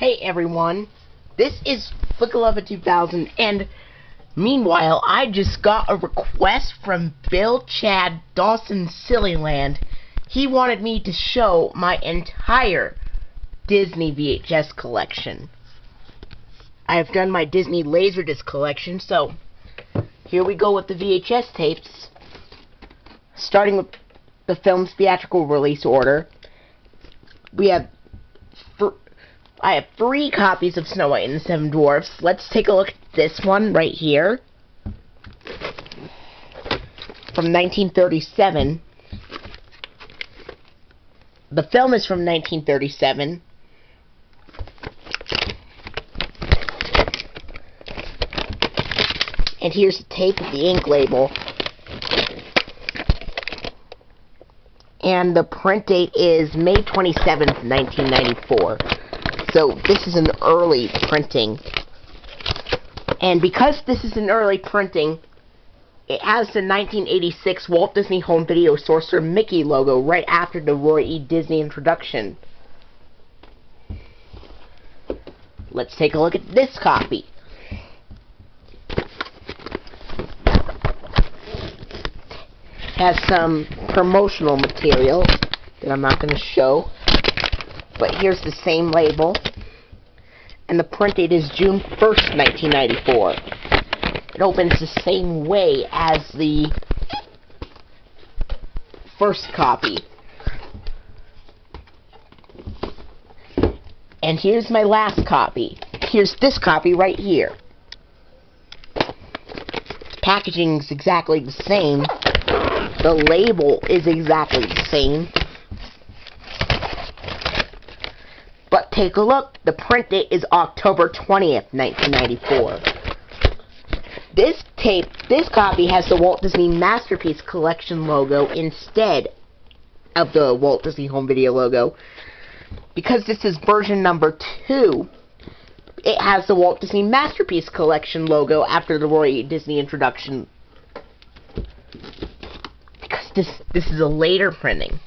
Hey everyone, this is Flickalova 2000, and meanwhile, I just got a request from Bill Chad Dawson Sillyland. He wanted me to show my entire Disney VHS collection. I have done my Disney Laserdisc collection, so here we go with the VHS tapes. Starting with the film's theatrical release order, I have 3 copies of Snow White and the Seven Dwarfs. Let's take a look at this one right here. From 1937. The film is from 1937. And here's the tape with the ink label. And the print date is May 27th, 1994. So this is an early printing. And because this is an early printing, it has the 1986 Walt Disney Home Video Sorcerer Mickey logo right after the Roy E. Disney introduction. Let's take a look at this copy. Has some promotional material that I'm not going to show. But here's the same label, and the print date is June 1st, 1994. It opens the same way as the first copy. And here's my last copy. Here's this copy right here. Packaging is exactly the same. The label is exactly the same. But take a look, the print date is October 20th, 1994. This copy has the Walt Disney Masterpiece Collection logo instead of the Walt Disney Home Video logo. Because this is version number 2, it has the Walt Disney Masterpiece Collection logo after the Roy E. Disney introduction. Because this is a later printing.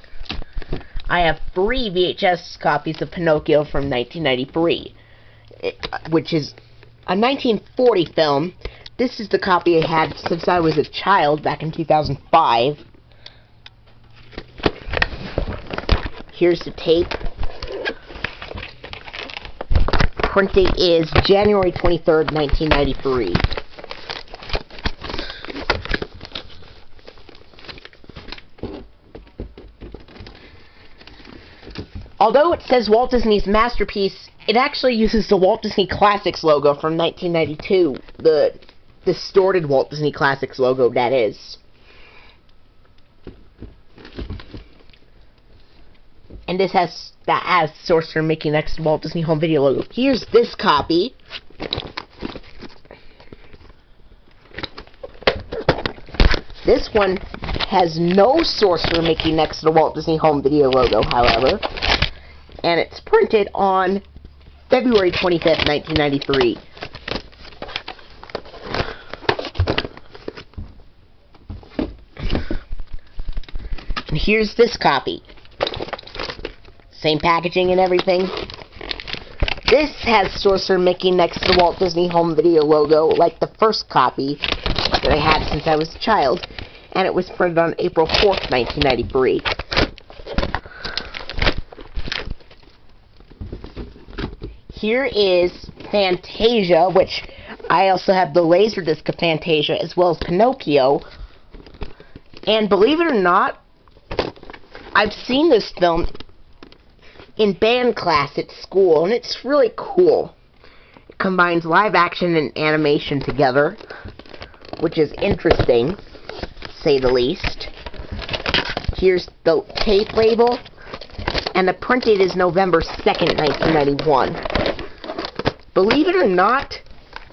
I have 3 VHS copies of Pinocchio from 1993, which is a 1940 film. This is the copy I had since I was a child back in 2005. Here's the tape. Print date is January 23rd, 1993. Although it says Walt Disney's Masterpiece, it actually uses the Walt Disney Classics logo from 1992. The distorted Walt Disney Classics logo, that is. And this has Sorcerer Mickey next to Walt Disney Home Video logo. Here's this copy. This one has no Sorcerer Mickey next to the Walt Disney Home Video logo, however. And it's printed on February 25th, 1993. And here's this copy. Same packaging and everything. This has Sorcerer Mickey next to the Walt Disney Home Video logo, like the first copy that I had since I was a child. And it was printed on April 4th, 1993. Here is Fantasia, which I also have the Laserdisc of Fantasia, as well as Pinocchio. And believe it or not, I've seen this film in band class at school, and it's really cool. It combines live action and animation together, which is interesting, to say the least. Here's the tape label, and the print date is November 2nd, 1991. Believe it or not,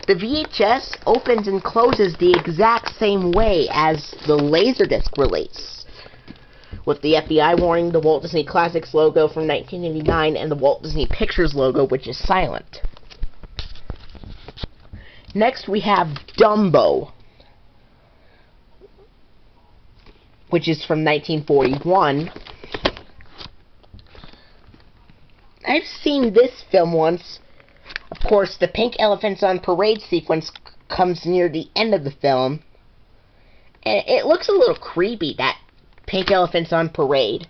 the VHS opens and closes the exact same way as the Laserdisc release, with the FBI warning, the Walt Disney Classics logo from 1989, and the Walt Disney Pictures logo, which is silent. Next we have Dumbo, which is from 1941. I've seen this film once, Of course, the pink elephants on parade sequence comes near the end of the film. And it looks a little creepy, that pink elephants on parade.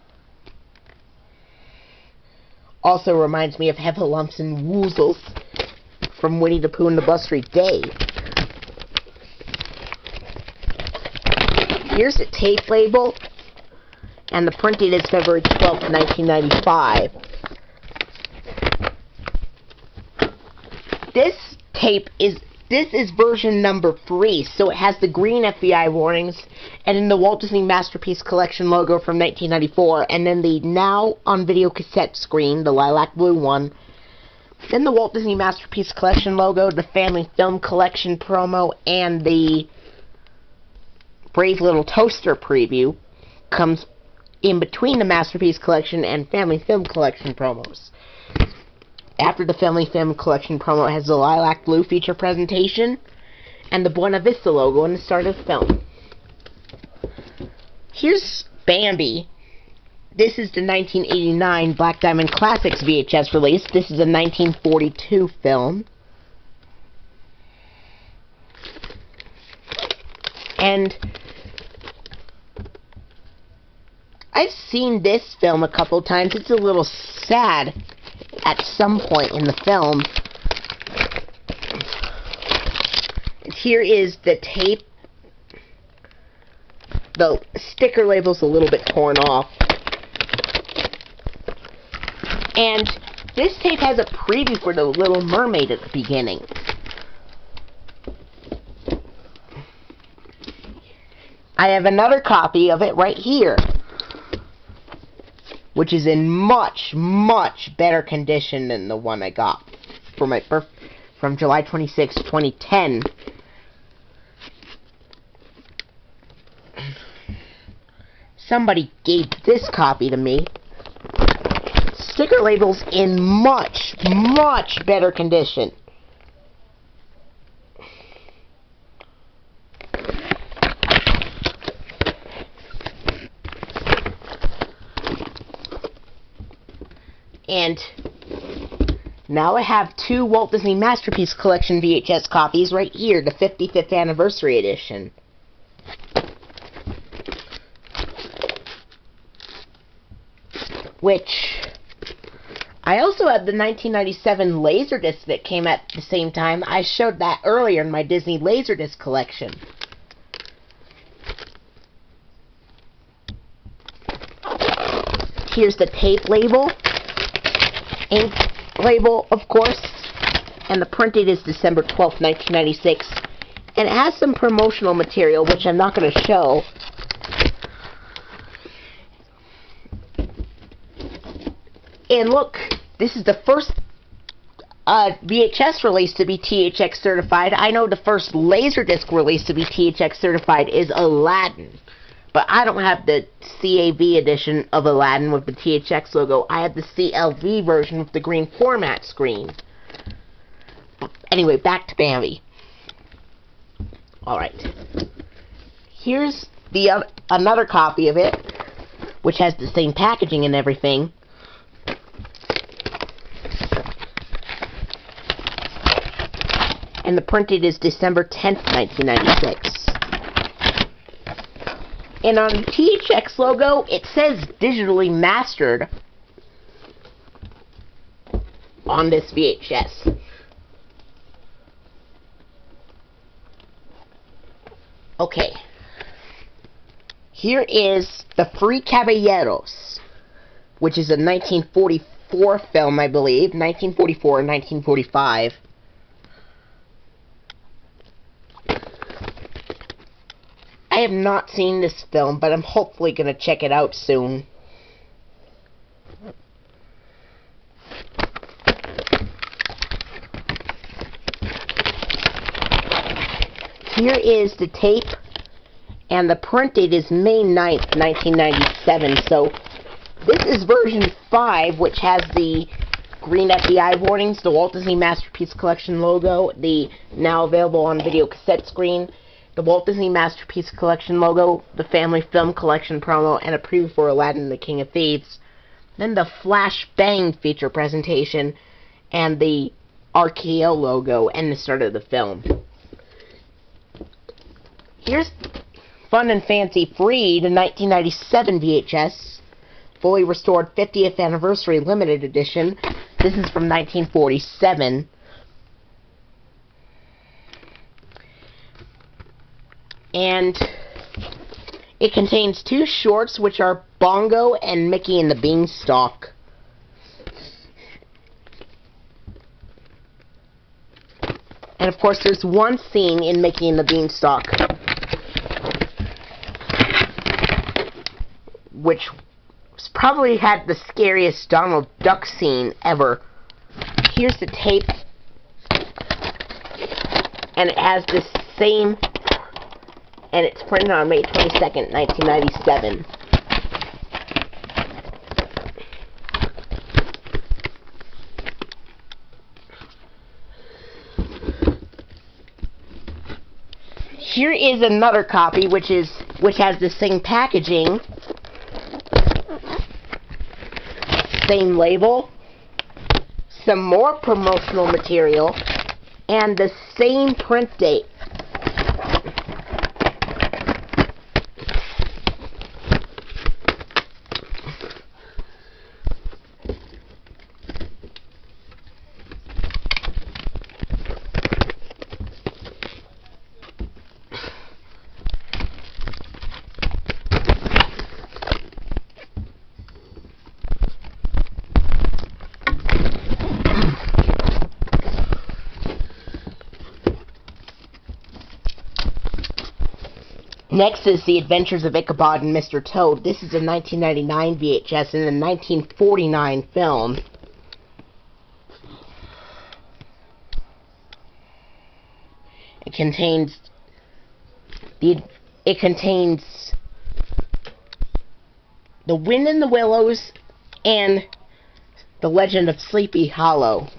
Also reminds me of Heffalumps and Woozles from Winnie the Pooh and the Blustery Day. Here's the tape label, and the printing is February 12th, 1995. This is version number 3, so it has the green FBI warnings, and then the Walt Disney Masterpiece Collection logo from 1994, and then the now on video cassette screen, the lilac blue one, then the Walt Disney Masterpiece Collection logo, the Family Film Collection promo, and the Brave Little Toaster preview comes in between the Masterpiece Collection and Family Film Collection promos. After the Family Film Collection promo, it has the lilac blue feature presentation and the Buena Vista logo in the start of the film. Here's Bambi. This is the 1989 Black Diamond Classics VHS release. This is a 1942 film. And I've seen this film a couple times. It's a little sad at some point in the film. Here is the tape. The sticker label's a little bit torn off. And this tape has a preview for The Little Mermaid at the beginning. I have another copy of it right here, which is in much, much better condition than the one I got for my from July 26, 2010. Somebody gave this copy to me. Sticker label's in much, much better condition. And now I have 2 Walt Disney Masterpiece Collection VHS copies right here, the 55th Anniversary Edition. Which, I also have the 1997 Laserdisc that came at the same time. I showed that earlier in my Disney Laserdisc collection. Here's the tape label. Ink label, of course, and the printing is December 12th, 1996, and it has some promotional material, which I'm not going to show. And look, this is the first VHS release to be THX certified. I know the first Laserdisc release to be THX certified is Aladdin. But I don't have the CAV edition of Aladdin with the THX logo. I have the CLV version with the green format screen. Anyway, back to Bambi. Alright. Here's the another copy of it, which has the same packaging and everything. And the printed is December 10th, 1996. And on the THX logo, it says digitally mastered on this VHS. Okay. Here is The Free Caballeros, which is a 1944 film, I believe. 1944 and 1945. I have not seen this film, but I'm hopefully going to check it out soon. Here is the tape, and the printed is May 9th, 1997, so this is version 5, which has the green FBI warnings, the Walt Disney Masterpiece Collection logo, the now available on video cassette screen, the Walt Disney Masterpiece Collection logo, the Family Film Collection promo, and a preview for Aladdin and the King of Thieves. Then the Flash Bang feature presentation, and the RKO logo and the start of the film. Here's Fun and Fancy Free, the 1997 VHS, fully restored 50th anniversary limited edition. This is from 1947. And it contains 2 shorts, which are Bongo and Mickey and the Beanstalk. And of course, there's one scene in Mickey and the Beanstalk, which probably had the scariest Donald Duck scene ever. Here's the tape, and it has the same, and it's printed on May 22nd, 1997. Here is another copy, which has the same packaging, same label, some more promotional material, and the same print date. Next is The Adventures of Ichabod and Mr. Toad. This is a 1999 VHS and a 1949 film. It contains The Wind in the Willows and The Legend of Sleepy Hollow,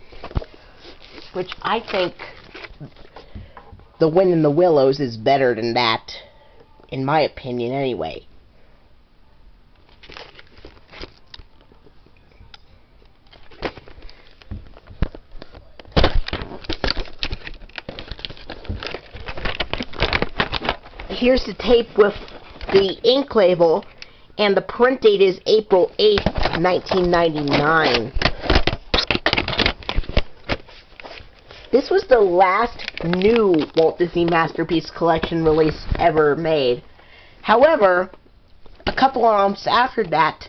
which I think The Wind in the Willows is better than that, in my opinion anyway. Here's the tape with the ink label, and the print date is April 8th, 1999. This was the last new Walt Disney Masterpiece Collection release ever made. However, a couple of months after that,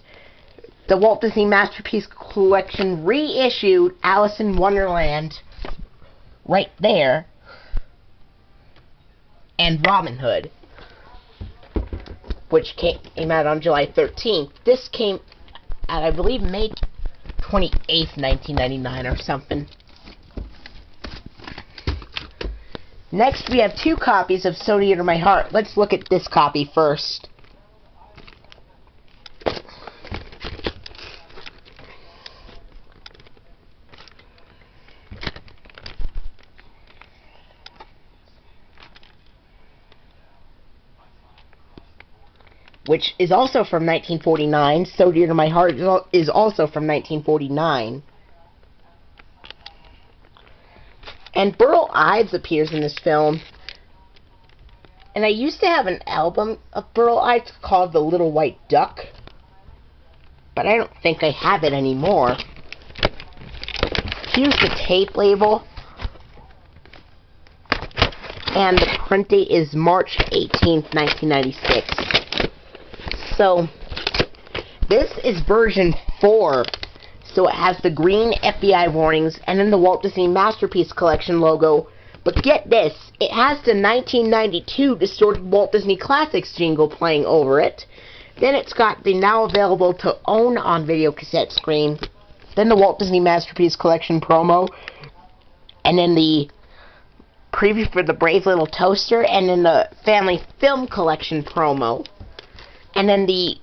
the Walt Disney Masterpiece Collection reissued Alice in Wonderland right there and Robin Hood, which came out on July 13th. This came out, I believe, May 28th, 1999 or something. Next, we have 2 copies of So Dear to My Heart. Let's look at this copy first. Which is also from 1949. So Dear to My Heart is also from 1949. And Burl Ives appears in this film. And I used to have an album of Burl Ives called The Little White Duck, but I don't think I have it anymore. Here's the tape label. And the print date is March 18th, 1996. So, this is version 4. So it has the green FBI warnings and then the Walt Disney Masterpiece Collection logo. But get this, it has the 1992 distorted Walt Disney Classics jingle playing over it. Then it's got the now available to own on video cassette screen. Then the Walt Disney Masterpiece Collection promo. And then the preview for the Brave Little Toaster. And then the Family Film Collection promo. And then the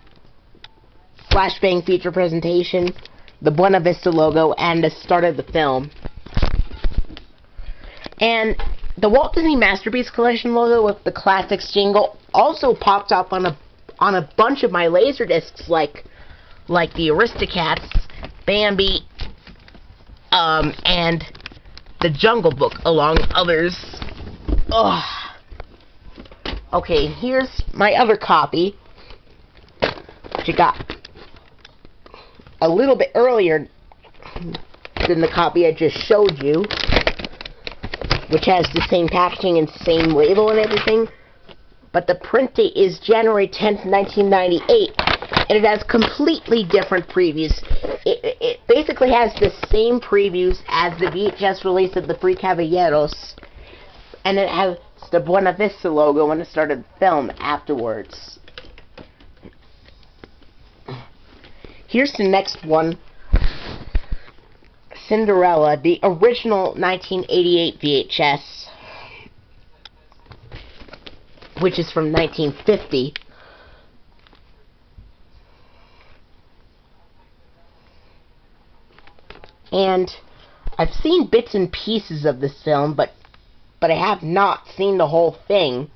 Flashbang feature presentation, the Buena Vista logo, and the start of the film. And the Walt Disney Masterpiece Collection logo with the Classics jingle also popped up on a bunch of my Laserdiscs, like the Aristocats, Bambi, and The Jungle Book, along others. Ugh. Okay, here's my other copy, which I got a little bit earlier than the copy I just showed you, which has the same packaging and same label and everything, but the print date is January 10th, 1998, and it has completely different previews. It basically has the same previews as the VHS release of the Three Caballeros, and it has the Buena Vista logo when it started the film afterwards. Here's the next one. Cinderella, the original 1988 VHS, which is from 1950. And I've seen bits and pieces of this film, but I have not seen the whole thing.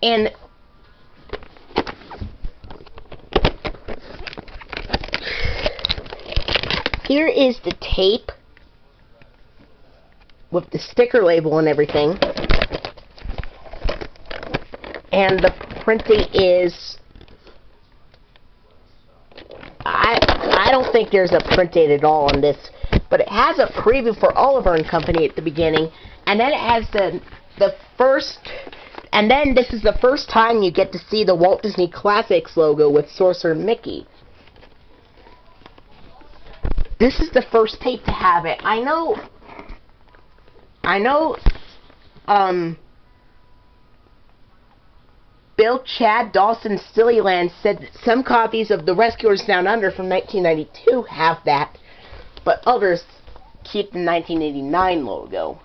And here is the tape with the sticker label and everything. And the print date is, I don't think there's a print date at all on this, but it has a preview for Oliver and Company at the beginning, and then it has the first, and then this is the first time you get to see the Walt Disney Classics logo with Sorcerer Mickey. This is the first tape to have it. I know, Bill Chad Dawson Sillyland said that some copies of The Rescuers Down Under from 1992 have that, but others keep the 1989 logo.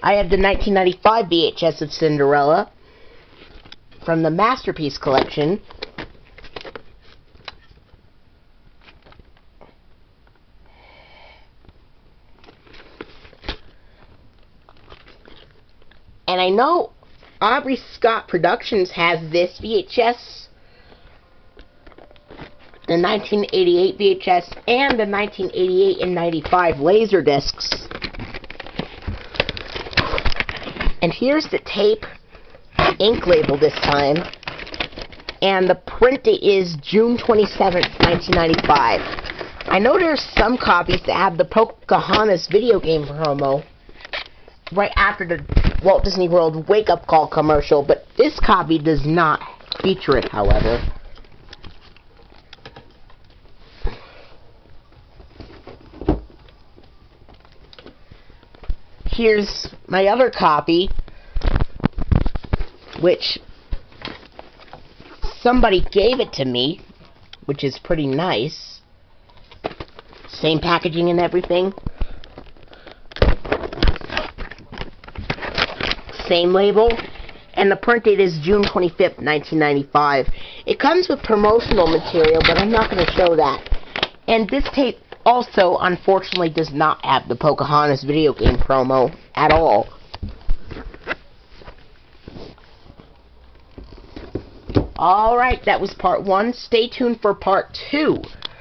I have the 1995 VHS of Cinderella from the Masterpiece Collection. And I know Aubrey Scott Productions has this VHS, the 1988 VHS, and the 1988 and 95 Laserdiscs. And here's the tape, ink label this time, and the print date is June 27th, 1995. I know there's some copies that have the Pocahontas video game promo right after the Walt Disney World Wake Up Call commercial, but this copy does not feature it, however. Here's my other copy, which somebody gave it to me, which is pretty nice. Same packaging and everything. Same label. And the print date is June 25th, 1995. It comes with promotional material, but I'm not going to show that. And this tape also, unfortunately, does not have the Pocahontas video game promo at all. Alright, that was part 1. Stay tuned for part 2.